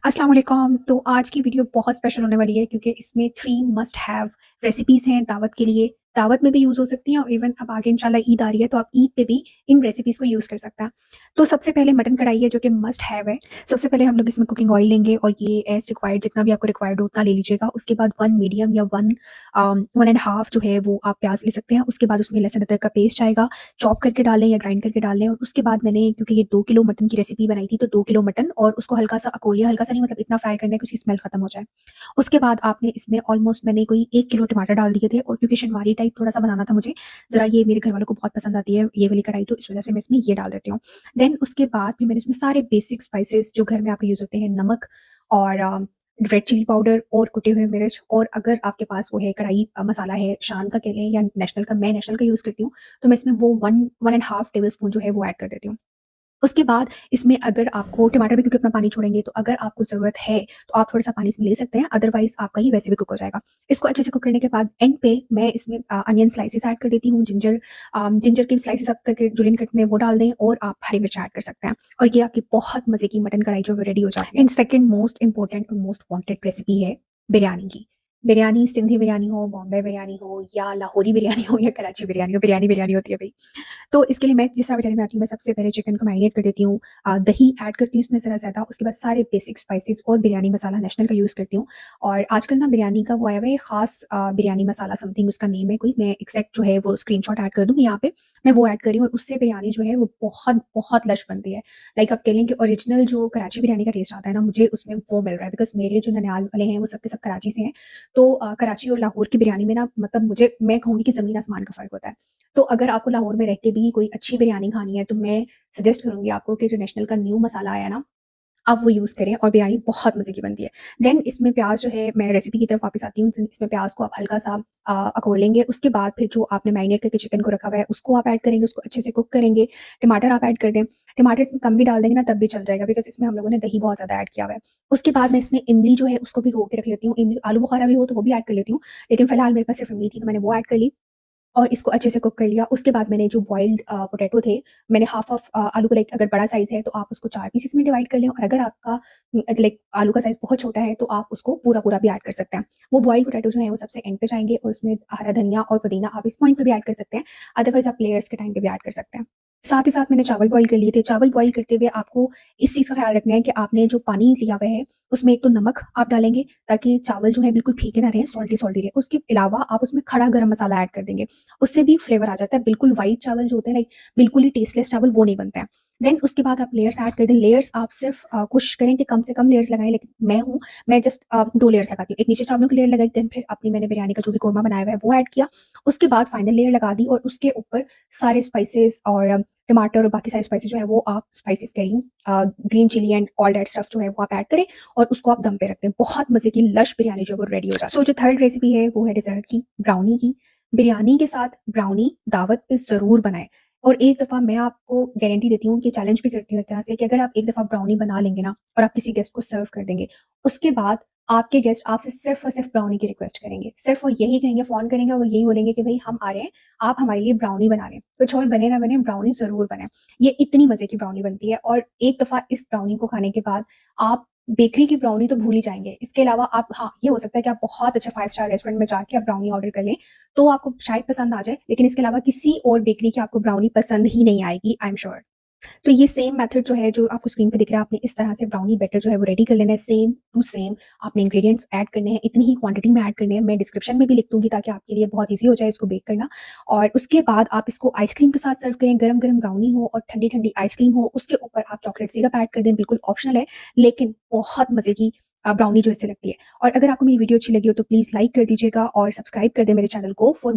अस्सलाम वालेकुम। तो आज की वीडियो बहुत स्पेशल होने वाली है क्योंकि इसमें 3 मस्ट हैव रेसिपीज़ हैं दावत के लिए। दावत में भी यूज़ हो सकती हैं और इवन अब आगे इंशाल्लाह ईद आ रही है तो आप ईद पे भी इन रेसिपीज़ को यूज़ कर सकते हैं। तो सबसे पहले मटन कढ़ाई है जो कि मस्ट हैव है। सबसे पहले हम लोग इसमें कुकिंग ऑयल लेंगे और ये एज़ रिक्वायर्ड जितना भी आपको रिक्वायर्ड हो उतना ले लीजिएगा। उसके बाद 1 मीडियम या 1 एंड हाफ जो है वो आप प्याज़ ले सकते हैं। उसके बाद उसमें लहसुन अदरक का पेस्ट आएगा, चॉप करके डालें या ग्राइंड करके डाल लें। और उसके बाद मैंने क्योंकि ये 2 किलो मटन की रेसिपी बनाई थी तो 2 किलो मटन और उसको हल्का-सा अकोलिया, हल्का-सा नहीं मतलब इतना फ्राई करना है कि उसकी स्मेल खत्म हो जाए। उसके बाद आपने इसमें ऑलमोस्ट मैंने कोई 1 किलो टमाटर डाल दिए थे और क्योंकि शनवारी टाइप थोड़ा-सा बनाना था मुझे, ज़रा ये मेरे घरवालों को बहुत पसंद आती है ये वाली कढ़ाई तो इस वज़ह से मैं इसमें ये डाल देती हूँ। देन उसके बाद फिर मैंने इसमें सारे बेसिक स्पाइसेस जो घर में आपके यूज़ होते हैं, नमक और रेड चिली पाउडर और कुटे हुए मिर्च और अगर आपके पास वो है कढ़ाई मसाला है शान का कह लें या नेशनल का, मैं नेशनल का यूज़ करती हूँ, तो मैं इसमें वो 1 एंड हाफ टेबलस्पून जो है वो ऐड कर देती हूँ। उसके बाद इसमें अगर आपको टमाटर भी क्योंकि अपना पानी छोड़ेंगे तो अगर आपको ज़रूरत है तो आप थोड़ा-सा पानी इसमें ले सकते हैं, अदरवाइज़ आपका ये वैसे भी कुक हो जाएगा। इसको अच्छे से कुक करने के बाद एंड पे मैं इसमें अनियन स्लाइसेस ऐड कर देती हूँ, जिंजर की स्लाइसेस आप करके जूलियन कट में वो डाल दें और आप हरी मिर्च ऐड कर सकते हैं और ये आपकी बहुत मज़े की मटन कढ़ाई जो है रेडी हो जाती है। एंड सेकंड मोस्ट इम्पोर्टेंट और मोस्ट वांटेड रेसिपी है बिरयानी की। बिरयानी सिंधी बिरयानी हो, बॉम्बे बिरयानी हो या लाहौरी बिरयानी हो या कराची बिरयानी हो, बिरयानी बिरयानी होती है भई। तो इसके लिए मैं जिस तरह बिरयानी बनाती हूँ, मैं सबसे पहले चिकन को मैरिनेट कर देती हूँ, दही ऐड करती हूँ उसमें ज़रा-ज़्यादा, उसके बाद सारे बेसिक स्पाइसेस और बिरयानी मसाला नेशनल का यूज़ करती हूँ। और आजकल ना बिरयानी का वो आया हुआ है ख़ास बिरयानी मसाला समथिंग उसका नेम है कोई, मैं एग्ज़ैक्ट जो है वो स्क्रीनशॉट ऐड कर दूँगी यहाँ पे, मैं वो ऐड कर रही हूँ और उससे बिरयानी जो है वो बहुत, बहुत लश बनती है। लाइक आप कह लें कि ओरिजिनल जो कराची बिरयानी का टेस्ट आता है ना, मुझे उसमें वो मिल रहा है बिकॉज़ मेरे जो ननिहाल वाले हैं, वो सब के सब कराची से हैं। तो कराची और लाहौर की बिरयानी में ना मतलब मुझे मैं कहूँगी कि ज़मीन आसमान का फ़र्क होता है। तो अगर आपको लाहौर में रह के भी कोई अच्छी बिरयानी खानी है, तो मैं सजेस्ट करूँगी आपको कि जो नेशनल का न्यू मसाला आया ना, आप वो यूज़ करें और बिरयानी बहुत मज़े की बनती है। देन इसमें प्याज़ जो है मैं रेसिपी की तरफ वापस आती हूँ, इसमें प्याज़ को आप हल्का-सा अकोलेंगे, उसके बाद फिर जो आपने मैरिनेट करके चिकन को रखा हुआ है, उसको आप ऐड करेंगे, उसको अच्छे से कुक करेंगे। टमाटर आप ऐड कर दें, टमाटर इसमें कम भी डाल देंगे ना तब भी चल जाएगा बिकॉज़ इसमें हम लोगों ने दही बहुत ज़्यादा ऐड किया हुआ है। उसके बाद मैं इसमें इमली जो है उसको भिगो के रख लेती हूँ, इमली आलू बुखारा भी हो तो वो भी ऐड कर लेती हूँ, लेकिन फिलहाल मेरे पास सिर्फ़ इमली थी तो मैंने वो ऐड कर ली। और इसको अच्छे से कुक कर लिया। उसके बाद मैंने जो बॉइल्ड पोटैटो थे, मैंने हाफ़ ऑफ आलू को लाइक अगर बड़ा साइज़ है तो आप उसको 4 पीसेस में डिवाइड कर लें और अगर आपका लाइक आलू का साइज़ बहुत छोटा है तो आप उसको पूरा-पूरा भी ऐड कर सकते हैं। वो बॉइल्ड पोटैटो जो है वो सबसे एंड पे जाएँगे और उसमें हरा धनिया और पुदीना आप इस पॉइंट पे भी ऐड कर सकते हैं। अदरवाइज़ आप लेयर्स के टाइम पे भी ऐड कर सकते हैं। साथ ही साथ मैंने चावल बॉयल कर लिए थे। चावल बॉयल करते हुए आपको इस चीज़ का ख़्याल रखना है कि आपने जो पानी लिया हुआ है, उसमें एक तो नमक आप डालेंगे ताकि चावल जो है बिल्कुल फीके ना रहें, सॉल्टी-सॉल्टी रहे। उसके अलावा आप उसमें खड़ा गरम मसाला ऐड कर देंगे। उससे भी फ्लेवर आ जाता है। बिल्कुल व्हाइट चावल जो होते हैं लाइक बिल्कुल ही टेस्टलेस चावल वो नहीं बनता है। देन उसके बाद आप लेयर्स ऐड कर दें। लेयर्स आप सिर्फ़ कोशिश करें कि कम से कम लेयर्स लगाएँ लेकिन मैं जस्ट 2 लेयर्स लगाती हूँ। एक नीचे चावलों की लेयर लगाई देन फिर अपनी मैंने बिरयानी का जो भी कोरमा बनाया हुआ है वो ऐड किया। उसके बाद फाइनल लेयर लगा दी और उसके ऊपर सारे स्पाइसेस और टमाटर और बाकी सारे स्पाइसेस जो है वो आप स्पाइसेस कह रही हूँ green chilli and all that stuff जो है वो आप ऐड करें और उसको आप दम पे रख दें। बहुत मज़े की लश बिरयानी जो है वो रेडी हो जाती है। सो जो थर्ड रेसिपी है वो है डेज़र्ट की, ब्राउनी की। बिरयानी के साथ ब्राउनी दावत पे ज़रूर बनाएँ और एक दफ़ा मैं आपको गारंटी देती हूँ कि चैलेंज भी करती हूँ एक तरह से कि अगर आप एक दफ़ा ब्राउनी बना लेंगे ना और आप किसी गेस्ट को सर्व कर देंगे, उसके बाद आपके गेस्ट आपसे सिर्फ़ और सिर्फ़ ब्राउनी की रिक्वेस्ट करेंगे। सिर्फ़ वो यही कहेंगे, फ़ोन करेंगे और वो यही बोलेंगे कि भई हम आ रहे हैं, आप हमारे लिए ब्राउनी बना लें। कुछ और बने ना बने ब्राउनी ज़रूर बनाएँ। ये इतनी मज़े की ब्राउनी बनती है और एक दफ़ा इस ब्राउनी को खाने के बाद आप बेकरी की ब्राउनी तो भूल ही जाएँगे। इसके अलावा आप हाँ, ये हो सकता है कि आप बहुत अच्छे 5 स्टार रेस्टोरेंट में जाके आप ब्राउनी ऑर्डर कर लें, तो आपको शायद पसंद आ जाए, लेकिन इसके अलावा किसी और बेकरी की आपको ब्राउनी पसंद ही नहीं आएगी, आई एम श्योर। तो ये सेम मेथड जो है, जो आपको स्क्रीन पे दिख रहा है, आपने इस तरह से ब्राउनी बैटर जो है वो रेडी कर लेना है, सेम टू सेम आपने इंग्रीडिएंट्स ऐड करने हैं, इतनी ही क्वांटिटी में ऐड करने हैं। मैं डिस्क्रिप्शन में भी लिख दूँगी ताकि आपके लिए बहुत ईज़ी हो जाए इसको बेक करना और उसके बाद आप इसको आइसक्रीम के साथ सर्व करें, गरम-गरम ब्राउनी हो और ठंडी-ठंडी आइसक्रीम हो, उसके ऊपर आप चॉकलेट सिरप ऐड कर दें, बिल्कुल ऑप्शनल है, लेकिन बहुत मज़े की ब्राउनी जो इससे लगती है। और अगर आपको मेरी वीडियो अच्छी लगी हो तो प्लीज़ लाइक कर दीजिएगा और सब्सक्राइब कर दें मेरे चैनल को फॉर